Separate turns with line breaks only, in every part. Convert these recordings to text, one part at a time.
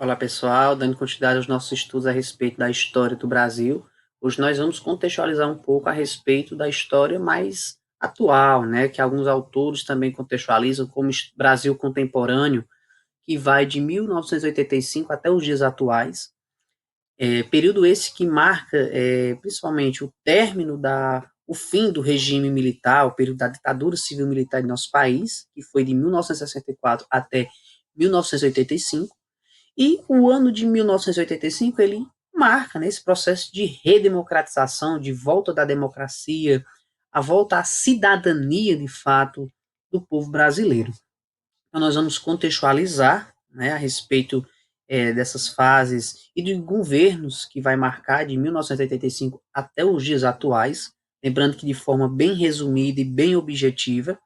Olá pessoal, dando continuidade aos nossos estudos a respeito da história do Brasil. Hoje nós vamos contextualizar um pouco a respeito da história mais atual, né, que alguns autores também contextualizam como Brasil contemporâneo, que vai de 1985 até os dias atuais. Período esse que marca principalmente o fim do regime militar, o período da ditadura civil-militar em nosso país, que foi de 1964 até 1985. E o ano de 1985 ele marca, né, esse processo de redemocratização, de volta da democracia, a volta à cidadania de fato do povo brasileiro. Então nós vamos contextualizar, né, a respeito dessas fases e de governos que vai marcar de 1985 até os dias atuais, lembrando que de forma bem resumida e bem objetiva.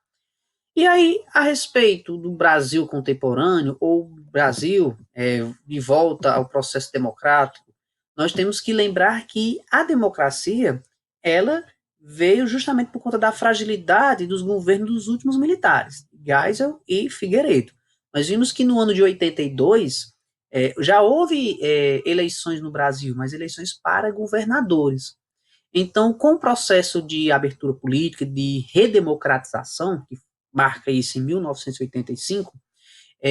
E aí, a respeito do Brasil contemporâneo, ou Brasil de volta ao processo democrático, nós temos que lembrar que a democracia, ela veio justamente por conta da fragilidade dos governos dos últimos militares, Geisel e Figueiredo. Nós vimos que no ano de 82, já houve eleições no Brasil, mas eleições para governadores. Então, com o processo de abertura política, de redemocratização, que marca isso em 1985,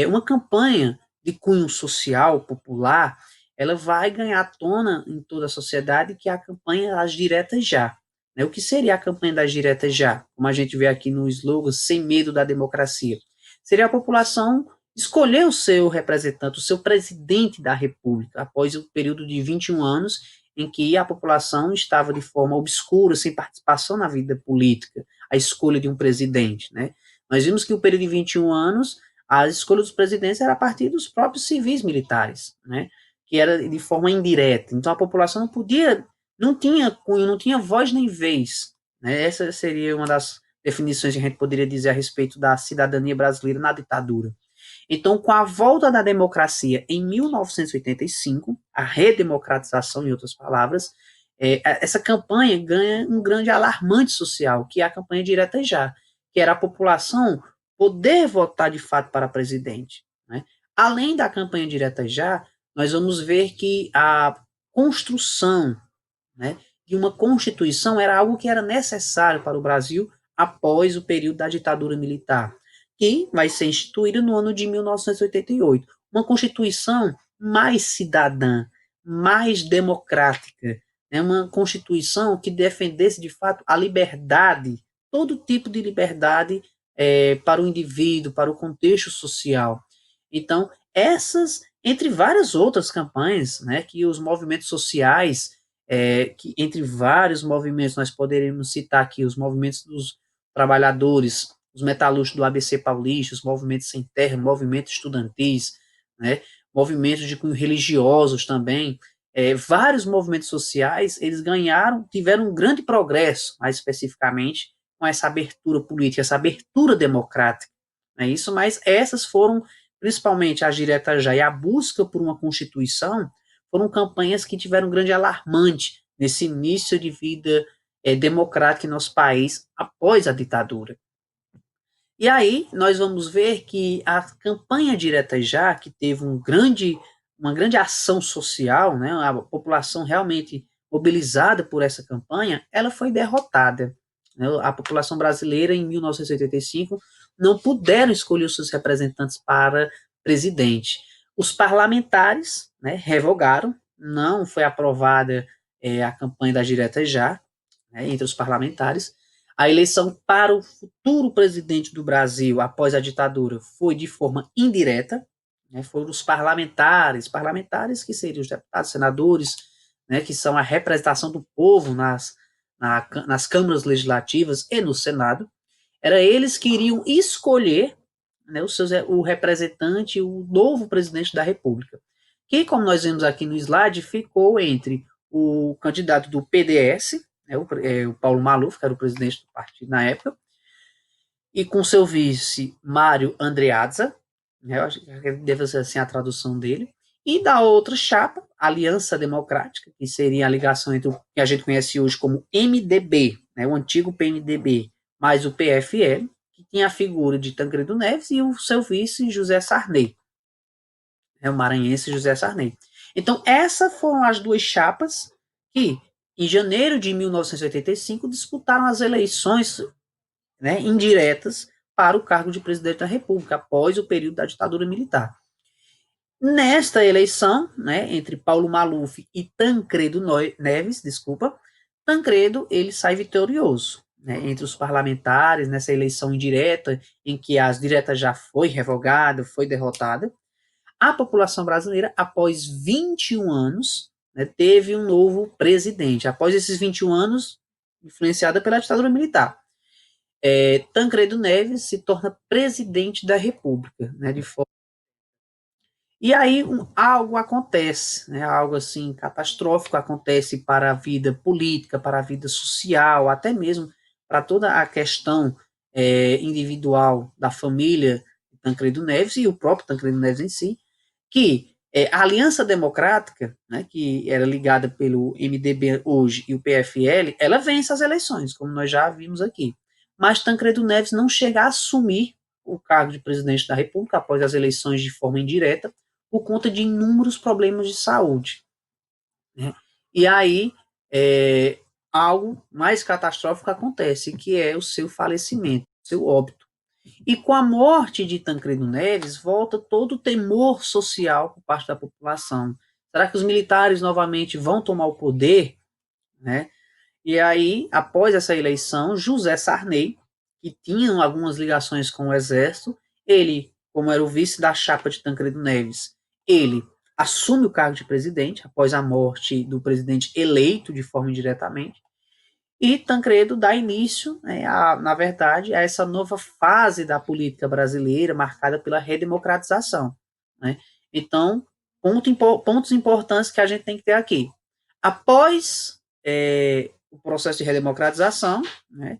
uma campanha de cunho social, popular, ela vai ganhar tona em toda a sociedade, que é a campanha das diretas já. O que seria a campanha das diretas já? Como a gente vê aqui no slogan, sem medo da democracia. Seria a população escolher o seu representante, o seu presidente da república, após o período de 21 anos, em que a população estava de forma obscura, sem participação na vida política, a escolha de um presidente, né? Nós vimos que o período de 21 anos, a escolha dos presidentes era a partir dos próprios civis militares, né? Que era de forma indireta. Então a população não podia, não tinha cunho, não tinha voz nem vez, né? Essa seria uma das definições que a gente poderia dizer a respeito da cidadania brasileira na ditadura. Então, com a volta da democracia em 1985, a redemocratização, em outras palavras, essa campanha ganha um grande alarmante social, que é a campanha direta já, que era a população poder votar de fato para presidente. Né? Além da campanha direta já, nós vamos ver que a construção, né, de uma constituição era algo que era necessário para o Brasil após o período da ditadura militar, que vai ser instituída no ano de 1988. Uma constituição mais cidadã, mais democrática, né, uma constituição que defendesse de fato a liberdade, todo tipo de liberdade para o indivíduo, para o contexto social. Então, essas, entre várias outras campanhas, né, que os movimentos sociais, que entre vários movimentos, nós poderíamos citar aqui os movimentos dos trabalhadores, os metalúrgicos do ABC Paulista, os movimentos sem terra, movimentos estudantis, né, movimentos de cunho religiosos também, vários movimentos sociais, eles tiveram um grande progresso, mais especificamente, com essa abertura política, essa abertura democrática, é isso, mas essas foram, principalmente as diretas já e a busca por uma constituição, foram campanhas que tiveram um grande alarmante nesse início de vida democrática em nosso país após a ditadura. E aí nós vamos ver que a campanha direta já, que teve uma grande ação social, né, a população realmente mobilizada por essa campanha, ela foi derrotada. Né? A população brasileira, em 1985, não puderam escolher os seus representantes para presidente. Os parlamentares, né, revogaram, não foi aprovada a campanha das diretas já, né, entre os parlamentares. A eleição para o futuro presidente do Brasil após a ditadura foi de forma indireta, né, foram os parlamentares que seriam os deputados, senadores, né, que são a representação do povo nas câmaras legislativas e no Senado. Era eles que iriam escolher, né, o representante, o novo presidente da República, que, como nós vemos aqui no slide, ficou entre o candidato do PDS, né, o Paulo Maluf, que era o presidente do partido na época, e com seu vice, Mário Andreazza, né, eu acho que deve ser assim a tradução dele, e da outra chapa, Aliança Democrática, que seria a ligação entre o que a gente conhece hoje como MDB, né, o antigo PMDB, mais o PFL, que tinha a figura de Tancredo Neves e o seu vice, José Sarney. né, o maranhense José Sarney. Então, essas foram as duas chapas que, em janeiro de 1985, disputaram as eleições, né, indiretas para o cargo de presidente da República, após o período da ditadura militar. Nesta eleição, né, entre Paulo Maluf e Tancredo Neves, Tancredo ele sai vitorioso, né, entre os parlamentares nessa eleição indireta, em que as diretas já foi revogada, foi derrotada. A população brasileira, após 21 anos, né, teve um novo presidente. Após esses 21 anos, influenciada pela ditadura militar. Tancredo Neves se torna presidente da República, né, de forma. E aí algo acontece, né, algo assim catastrófico acontece para a vida política, para a vida social, até mesmo para toda a questão individual da família Tancredo Neves e o próprio Tancredo Neves em si, que a Aliança Democrática, né, que era ligada pelo MDB hoje e o PFL, ela vence as eleições, como nós já vimos aqui. Mas Tancredo Neves não chega a assumir o cargo de presidente da República após as eleições de forma indireta, por conta de inúmeros problemas de saúde. Né? E aí, algo mais catastrófico acontece, que é o seu falecimento, seu óbito. E com a morte de Tancredo Neves, volta todo o temor social por parte da população. Será que os militares novamente vão tomar o poder? Né? E aí, após essa eleição, José Sarney, que tinha algumas ligações com o Exército, ele, como era o vice da chapa de Tancredo Neves, ele assume o cargo de presidente, após a morte do presidente eleito de forma indiretamente, e Tancredo dá início, né, na verdade, a essa nova fase da política brasileira, marcada pela redemocratização. Né? Então, pontos importantes que a gente tem que ter aqui. Após o processo de redemocratização, né,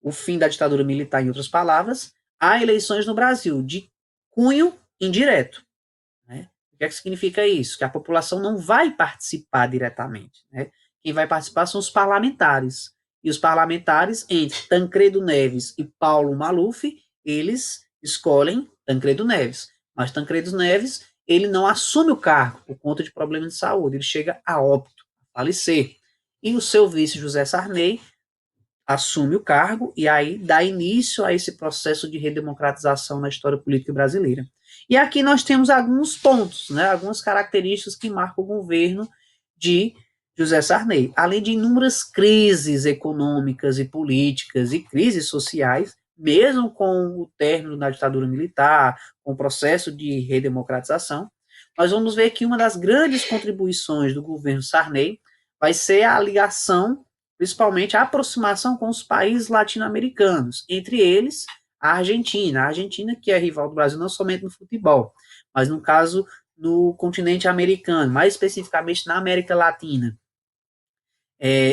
o fim da ditadura militar, em outras palavras, há eleições no Brasil de cunho indireto. Né? O que é que significa isso? Que a população não vai participar diretamente. Né? Quem vai participar são os parlamentares. E os parlamentares, entre Tancredo Neves e Paulo Maluf, eles escolhem Tancredo Neves. Mas Tancredo Neves, ele não assume o cargo por conta de problemas de saúde, ele chega a óbito, a falecer. E o seu vice, José Sarney, assume o cargo e aí dá início a esse processo de redemocratização na história política brasileira. E aqui nós temos alguns pontos, né, algumas características que marcam o governo de José Sarney, além de inúmeras crises econômicas e políticas e crises sociais, mesmo com o término da ditadura militar, com o processo de redemocratização, nós vamos ver que uma das grandes contribuições do governo Sarney vai ser a ligação, principalmente a aproximação com os países latino-americanos, entre eles a Argentina que é rival do Brasil não somente no futebol, mas no caso no continente americano, mais especificamente na América Latina.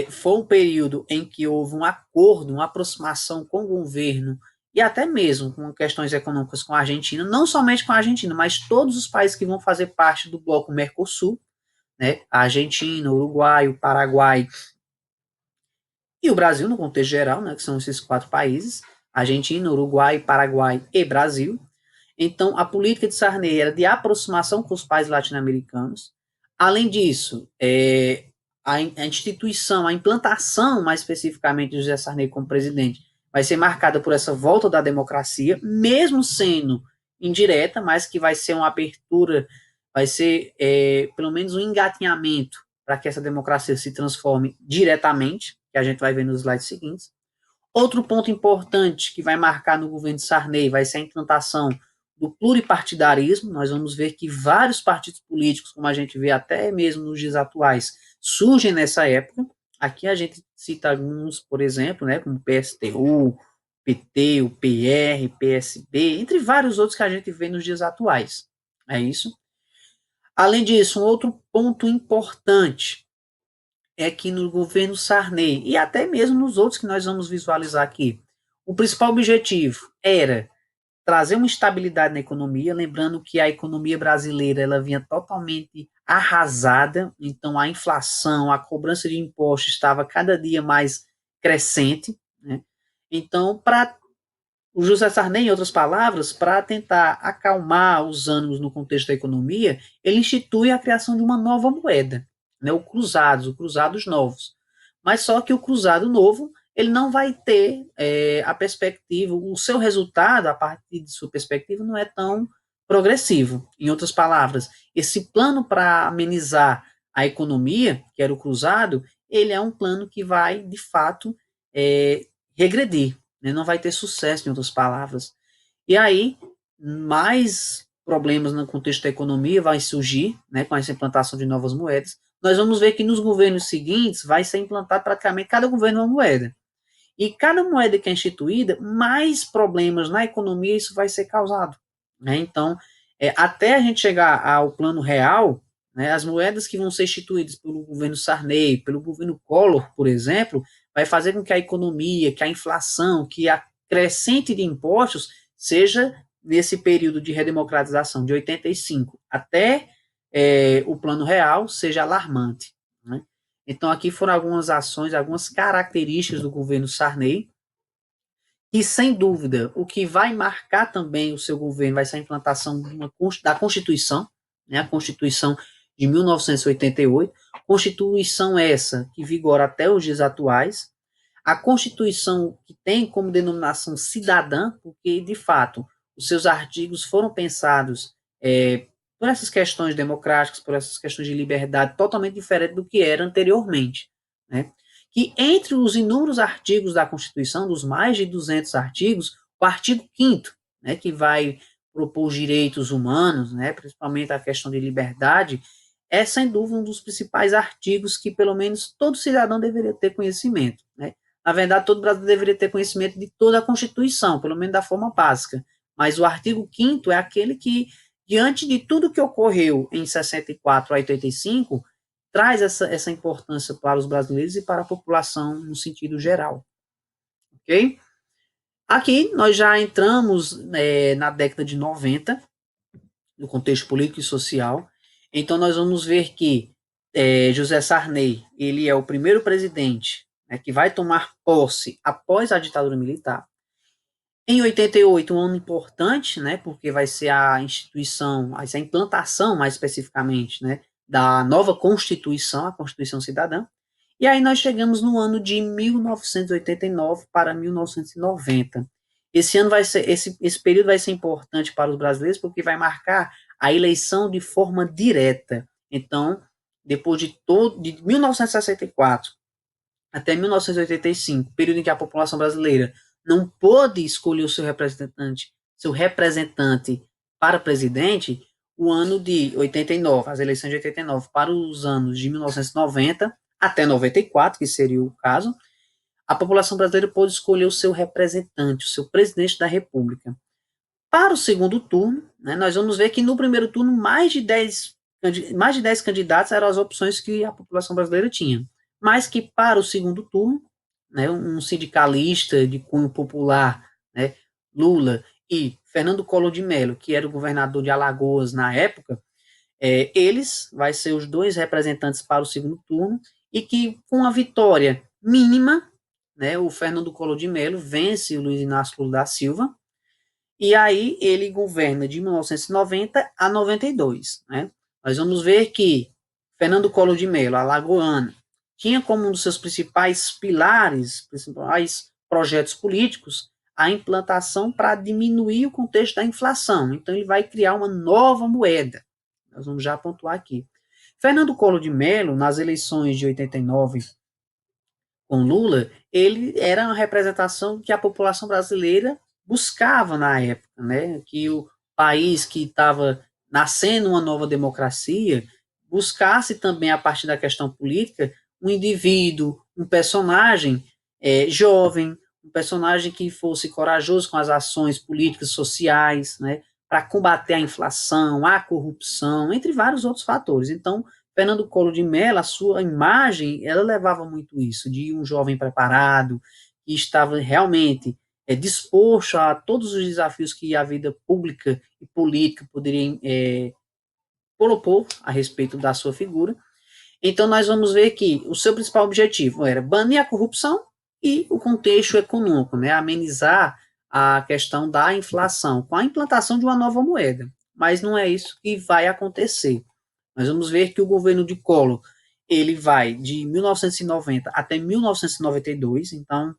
Foi um período em que houve um acordo, uma aproximação com o governo e até mesmo com questões econômicas com a Argentina, não somente com a Argentina, mas todos os países que vão fazer parte do bloco Mercosul, né, a Argentina, o Uruguai, o Paraguai e o Brasil, no contexto geral, né, que são esses 4 países, Argentina, Uruguai, Paraguai e Brasil. Então, a política de Sarney era de aproximação com os países latino-americanos. Além disso, a instituição, a implantação, mais especificamente, de José Sarney como presidente, vai ser marcada por essa volta da democracia, mesmo sendo indireta, mas que vai ser uma abertura, vai ser pelo menos um engatinhamento para que essa democracia se transforme diretamente, que a gente vai ver nos slides seguintes. Outro ponto importante que vai marcar no governo de Sarney vai ser a implantação do pluripartidarismo. Nós vamos ver que vários partidos políticos, como a gente vê até mesmo nos dias atuais, surgem nessa época. Aqui a gente cita alguns, por exemplo, né, como o PSTU, PT, o PR, PSB, entre vários outros que a gente vê nos dias atuais. É isso. Além disso, um outro ponto importante é que no governo Sarney, e até mesmo nos outros que nós vamos visualizar aqui, o principal objetivo era trazer uma estabilidade na economia, lembrando que a economia brasileira ela vinha totalmente arrasada, então a inflação, a cobrança de impostos estava cada dia mais crescente, né? Então, para O José Sarney, em outras palavras, para tentar acalmar os ânimos no contexto da economia, ele institui a criação de uma nova moeda, né, o cruzados novos. Mas só que o cruzado novo, ele não vai ter a perspectiva, o seu resultado, a partir de sua perspectiva, não é tão progressivo. Em outras palavras, esse plano para amenizar a economia, que era o cruzado, ele é um plano que vai, de fato, regredir, né? Não vai ter sucesso, em outras palavras. E aí, mais problemas no contexto da economia vai surgir, né, com essa implantação de novas moedas. Nós vamos ver que nos governos seguintes vai ser implantado praticamente cada governo uma moeda. E cada moeda que é instituída, mais problemas na economia isso vai ser causado. Né? Então, até a gente chegar ao plano real, né, as moedas que vão ser instituídas pelo governo Sarney, pelo governo Collor, por exemplo, vai fazer com que a economia, que a inflação, que a crescente de impostos seja nesse período de redemocratização de 85 até o plano real seja alarmante. Né? Então, aqui foram algumas ações, algumas características do governo Sarney, e, sem dúvida, o que vai marcar também o seu governo vai ser a implantação da Constituição, né, a Constituição de 1988, Constituição essa que vigora até os dias atuais, a Constituição que tem como denominação cidadã, porque, de fato, os seus artigos foram pensados por essas questões democráticas, por essas questões de liberdade, totalmente diferente do que era anteriormente. Né? Que entre os inúmeros artigos da Constituição, dos mais de 200 artigos, o artigo 5º, né, que vai propor os direitos humanos, né, principalmente a questão de liberdade, é sem dúvida um dos principais artigos que pelo menos todo cidadão deveria ter conhecimento. Né? Na verdade, todo brasileiro deveria ter conhecimento de toda a Constituição, pelo menos da forma básica. Mas o artigo 5º é aquele que, diante de tudo que ocorreu em 64 a 85, traz essa importância para os brasileiros e para a população no sentido geral. Ok? Aqui nós já entramos na década de 90, no contexto político e social. Então nós vamos ver que José Sarney, ele é o primeiro presidente, né, que vai tomar posse após a ditadura militar. Em 88, um ano importante, né, porque vai ser a instituição, vai ser a implantação, mais especificamente, né, da nova Constituição, a Constituição Cidadã. E aí nós chegamos no ano de 1989 para 1990. Esse ano vai ser, esse período vai ser importante para os brasileiros porque vai marcar a eleição de forma direta. Então, depois de 1964 até 1985, período em que a população brasileira não pôde escolher o seu representante para presidente, o ano de 89, as eleições de 89 para os anos de 1990 até 94, que seria o caso, a população brasileira pôde escolher o seu representante, o seu presidente da República. Para o segundo turno, né, nós vamos ver que no primeiro turno mais de 10 candidatos eram as opções que a população brasileira tinha. Mas que para o segundo turno, né, um sindicalista de cunho popular, né, Lula, e Fernando Collor de Mello, que era o governador de Alagoas na época, eles vai ser os dois representantes para o segundo turno, e que com a vitória mínima, né, o Fernando Collor de Mello vence o Luiz Inácio Lula da Silva, e aí ele governa de 1990 a 92. Né? Nós vamos ver que Fernando Collor de Mello, alagoano, tinha como um dos seus principais pilares, principais projetos políticos, a implantação para diminuir o contexto da inflação. Então ele vai criar uma nova moeda. Nós vamos já pontuar aqui. Fernando Collor de Mello, nas eleições de 89 com Lula, ele era uma representação que a população brasileira buscava na época, né? Que o país que estava nascendo uma nova democracia buscasse também, a partir da questão política, um indivíduo, um personagem jovem, um personagem que fosse corajoso com as ações políticas, sociais, né? Para combater a inflação, a corrupção, entre vários outros fatores. Então, Fernando Collor de Mello, a sua imagem, ela levava muito isso, de um jovem preparado, que estava realmente disposto a todos os desafios que a vida pública e política poderia propor a respeito da sua figura. Então, nós vamos ver que o seu principal objetivo era banir a corrupção e o contexto econômico, né, amenizar a questão da inflação com a implantação de uma nova moeda. Mas não é isso que vai acontecer. Nós vamos ver que o governo de Collor ele vai de 1990 até 1992, então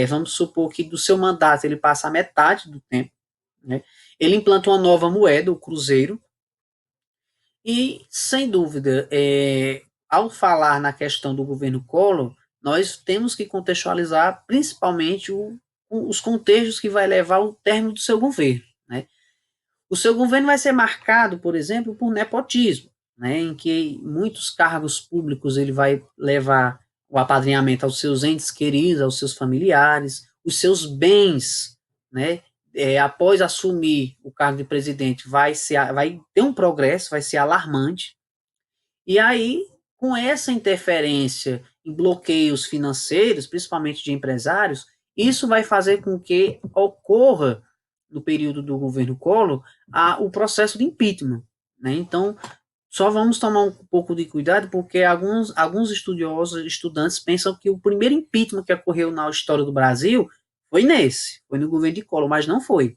vamos supor que do seu mandato ele passa a metade do tempo, né? Ele implanta uma nova moeda, o cruzeiro, e sem dúvida, ao falar na questão do governo Collor, nós temos que contextualizar principalmente os contextos que vai levar ao término do seu governo, né? O seu governo vai ser marcado, por exemplo, por nepotismo, né, em que muitos cargos públicos ele vai levar o apadrinhamento aos seus entes queridos, aos seus familiares, os seus bens, né, após assumir o cargo de presidente, vai ter um progresso, vai ser alarmante, e aí, com essa interferência em bloqueios financeiros, principalmente de empresários, isso vai fazer com que ocorra, no período do governo Collor, o processo de impeachment, né? Então, só vamos tomar um pouco de cuidado, porque alguns estudiosos, estudantes, pensam que o primeiro impeachment que ocorreu na história do Brasil foi no governo de Collor, mas não foi.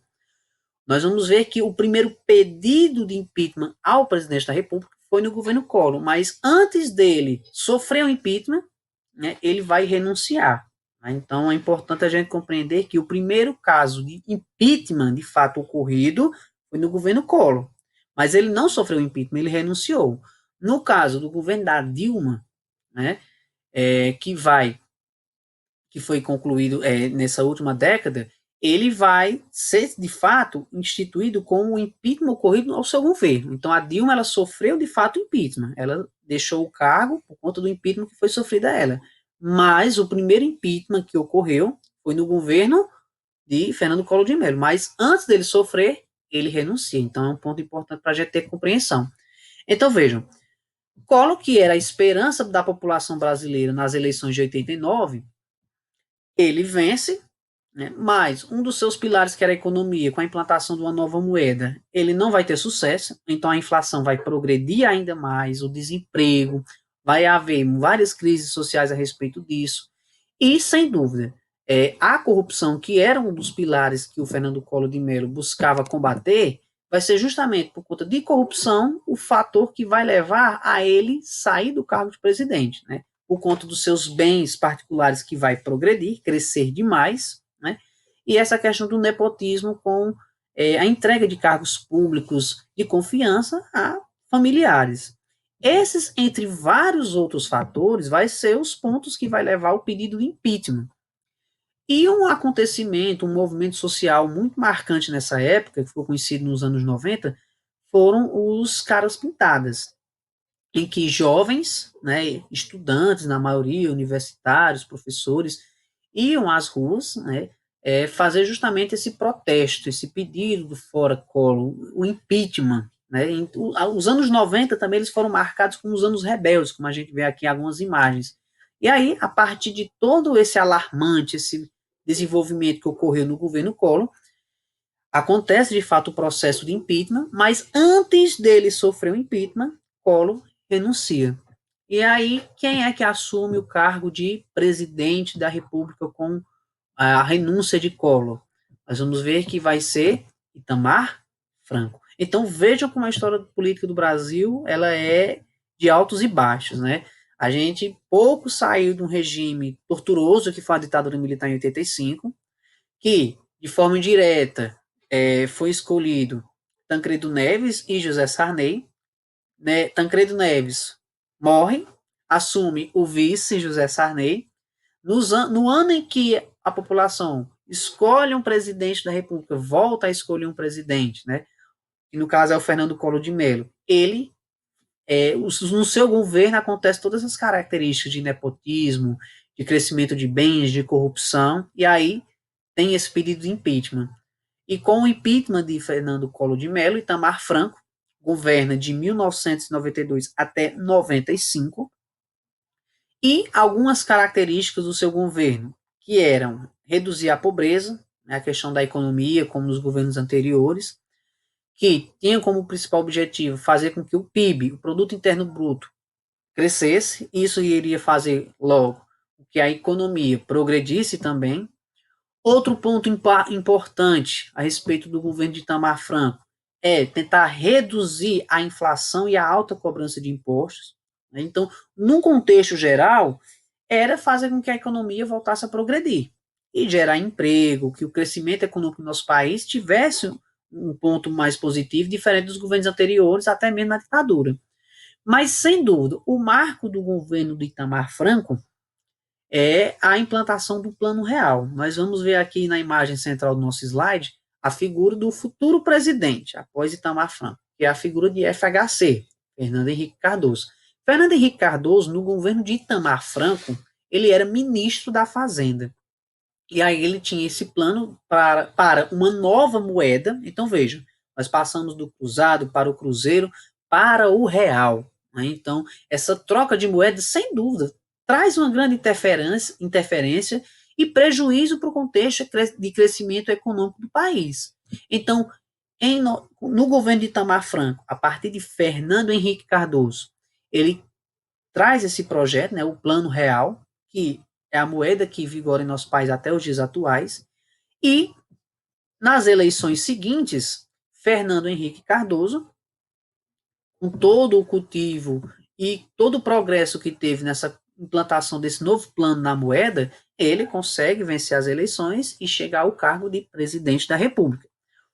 Nós vamos ver que o primeiro pedido de impeachment ao presidente da República foi no governo Collor, mas antes dele sofrer o impeachment, né, ele vai renunciar. Né? Então é importante a gente compreender que o primeiro caso de impeachment de fato ocorrido foi no governo Collor, mas ele não sofreu impeachment, ele renunciou. No caso do governo da Dilma, né, que foi concluído nessa última década, ele vai ser, de fato, instituído como um impeachment ocorrido ao seu governo. Então, a Dilma, ela sofreu, de fato, impeachment. Ela deixou o cargo por conta do impeachment que foi sofrido a ela. Mas o primeiro impeachment que ocorreu foi no governo de Fernando Collor de Mello. Mas antes dele sofrer, ele renuncia. Então, é um ponto importante para a gente ter compreensão. Então, vejam, Collor, que era a esperança da população brasileira nas eleições de 89, ele vence, né? Mas um dos seus pilares, que era a economia, com a implantação de uma nova moeda, ele não vai ter sucesso, então a inflação vai progredir ainda mais, o desemprego, vai haver várias crises sociais a respeito disso, e sem dúvida, a corrupção, que era um dos pilares que o Fernando Collor de Mello buscava combater, vai ser justamente por conta de corrupção o fator que vai levar a ele sair do cargo de presidente, né? Por conta dos seus bens particulares, que vai progredir, crescer demais, né? E essa questão do nepotismo com a entrega de cargos públicos de confiança a familiares. Esses, entre vários outros fatores, vai ser os pontos que vai levar ao pedido de impeachment. E um acontecimento, um movimento social muito marcante nessa época, que ficou conhecido nos anos 90, foram os caras pintadas, em que jovens, né, estudantes, na maioria, universitários, professores, iam às ruas, né, fazer justamente esse protesto, esse pedido do fora Collor, o impeachment. Né. Os anos 90 também eles foram marcados como os anos rebeldes, como a gente vê aqui em algumas imagens. E aí, a partir de todo esse alarmante, esse desenvolvimento que ocorreu no governo Collor, acontece de fato o processo de impeachment, mas antes dele sofrer o impeachment, Collor renuncia. E aí, quem é que assume o cargo de presidente da República com a renúncia de Collor? Nós vamos ver que vai ser Itamar Franco. Então, vejam como a história política do Brasil ela é de altos e baixos, né? A gente pouco saiu de um regime torturoso, que foi a ditadura militar em 85, que, de forma indireta, foi escolhido Tancredo Neves e José Sarney, né? Tancredo Neves morre, assume o vice José Sarney. No ano em que a população escolhe um presidente da República, volta a escolher um presidente, né? Que no caso é o Fernando Collor de Mello. Ele, no seu governo, acontece todas as características de nepotismo, de crescimento de bens, de corrupção, e aí tem esse pedido de impeachment. E com o impeachment de Fernando Collor de Mello, Itamar Franco governa de 1992 até 95, e algumas características do seu governo, que eram reduzir a pobreza, né, a questão da economia, como nos governos anteriores, que tinham como principal objetivo fazer com que o PIB, o Produto Interno Bruto, crescesse, isso iria fazer logo que a economia progredisse também. Outro ponto importante a respeito do governo de Itamar Franco é tentar reduzir a inflação e a alta cobrança de impostos, né? Então, num contexto geral, era fazer com que a economia voltasse a progredir e gerar emprego, que o crescimento econômico do nosso país tivesse um ponto mais positivo, diferente dos governos anteriores, até mesmo na ditadura. Mas, sem dúvida, o marco do governo de Itamar Franco é a implantação do Plano Real. Nós vamos ver aqui na imagem central do nosso slide a figura do futuro presidente, após Itamar Franco, que é a figura de FHC, Fernando Henrique Cardoso. Fernando Henrique Cardoso, no governo de Itamar Franco, ele era ministro da Fazenda. E aí ele tinha esse plano para uma nova moeda. Então, vejam, nós passamos do cruzado para o cruzeiro para o real. Né? Então, essa troca de moedas, sem dúvida, traz uma grande interferência e prejuízo para o contexto de crescimento econômico do país. Então, no governo de Itamar Franco, a partir de Fernando Henrique Cardoso, ele traz esse projeto, né, o Plano Real, que é a moeda que vigora em nosso país até os dias atuais, e nas eleições seguintes, Fernando Henrique Cardoso, com todo o cultivo e todo o progresso que teve nessa implantação desse novo plano na moeda, ele consegue vencer as eleições e chegar ao cargo de presidente da República.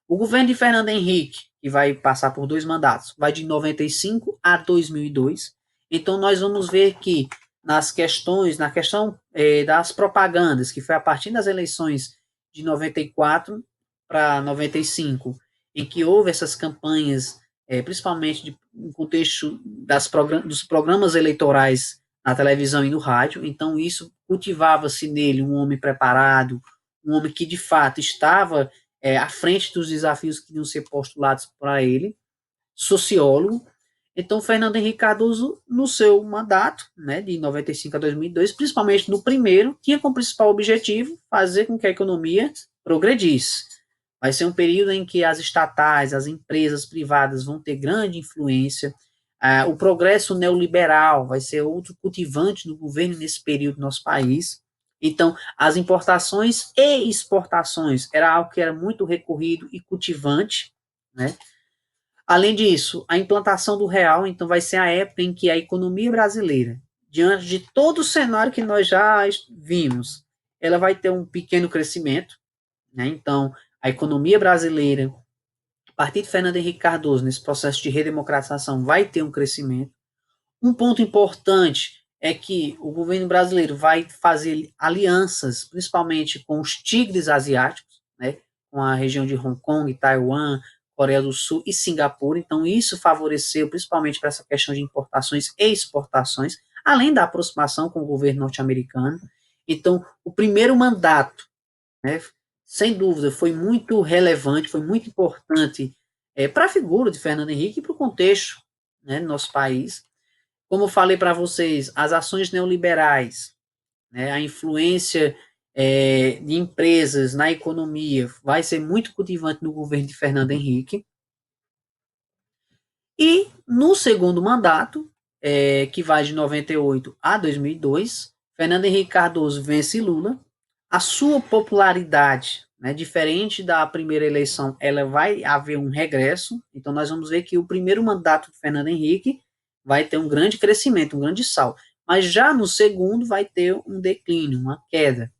O governo de Fernando Henrique, que vai passar por 2 mandatos, vai de 95 a 2002. Então, nós vamos ver que na questão das propagandas, que foi a partir das eleições de 94 para 95, em que houve essas campanhas, principalmente no contexto dos programas eleitorais na televisão e no rádio. Então, isso cultivava-se nele um homem preparado, um homem que de fato estava à frente dos desafios que iam ser postulados para ele, sociólogo. Então, Fernando Henrique Cardoso, no seu mandato, né, de 95 a 2002, principalmente no primeiro, tinha como principal objetivo fazer com que a economia progredisse. Vai ser um período em que as estatais, as empresas privadas vão ter grande influência. O progresso neoliberal vai ser outro cultivante do governo nesse período no nosso país. Então, as importações e exportações era algo que era muito recorrido e cultivante, né? Além disso, a implantação do real, então, vai ser a época em que a economia brasileira, diante de todo o cenário que nós já vimos, ela vai ter um pequeno crescimento, né? Então, a economia brasileira, a partir de Fernando Henrique Cardoso, nesse processo de redemocratização, vai ter um crescimento. Um ponto importante é que o governo brasileiro vai fazer alianças, principalmente com os tigres asiáticos, né, com a região de Hong Kong, Taiwan, Coreia do Sul e Singapura. Então, isso favoreceu, principalmente para essa questão de importações e exportações, além da aproximação com o governo norte-americano. Então, o primeiro mandato, né, sem dúvida, foi muito relevante, foi muito importante para a figura de Fernando Henrique e para o contexto, né, do nosso país. Como eu falei para vocês, as ações neoliberais, né, a influência de empresas na economia vai ser muito cultivante no governo de Fernando Henrique. E no segundo mandato, que vai de 98 a 2002, Fernando Henrique Cardoso vence Lula. A sua popularidade, né, diferente da primeira eleição, ela vai haver um regresso. Então, nós vamos ver que o primeiro mandato de Fernando Henrique vai ter um grande crescimento, um grande salto. Mas já no segundo vai ter um declínio, uma queda.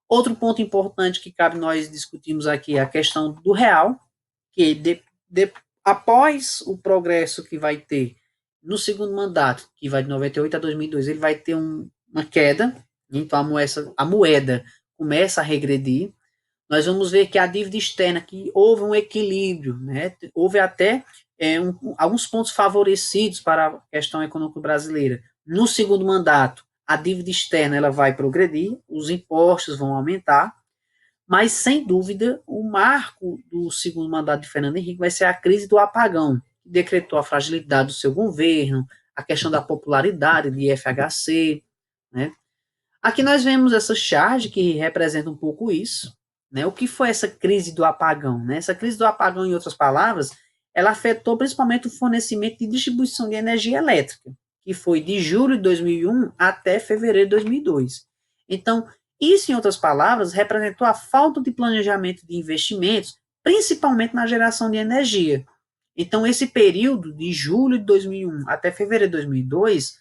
Outro ponto importante que cabe nós discutirmos aqui é a questão do real, que após o progresso que vai ter no segundo mandato, que vai de 98 a 2002, ele vai ter uma queda. Então a moeda começa a regredir. Nós vamos ver que a dívida externa, que houve um equilíbrio, né? Houve até alguns pontos favorecidos para a questão econômica brasileira. No segundo mandato, a dívida externa ela vai progredir, os impostos vão aumentar, mas, sem dúvida, o marco do segundo mandato de Fernando Henrique vai ser a crise do apagão, que decretou a fragilidade do seu governo, a questão da popularidade de FHC, né? Aqui nós vemos essa charge que representa um pouco isso, né? O que foi essa crise do apagão, né? Essa crise do apagão, em outras palavras, ela afetou principalmente o fornecimento e distribuição de energia elétrica, que foi de julho de 2001 até fevereiro de 2002. Então, Isso, em outras palavras, representou a falta de planejamento de investimentos, principalmente na geração de energia. Então, esse período de julho de 2001 até fevereiro de 2002,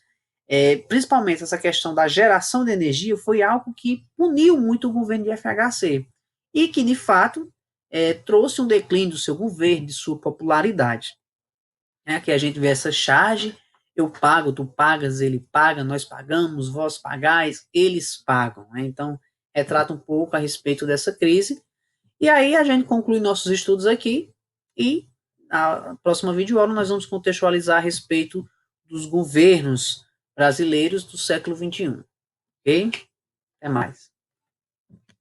principalmente essa questão da geração de energia, foi algo que puniu muito o governo de FHC e que, de fato, trouxe um declínio do seu governo, de sua popularidade. Aqui a gente vê essa charge, eu pago, tu pagas, ele paga, nós pagamos, vós pagais, eles pagam. Né? Então, retrata um pouco a respeito dessa crise. E aí a gente conclui nossos estudos aqui e na próxima videoaula nós vamos contextualizar a respeito dos governos brasileiros do século XXI. Ok? Até mais.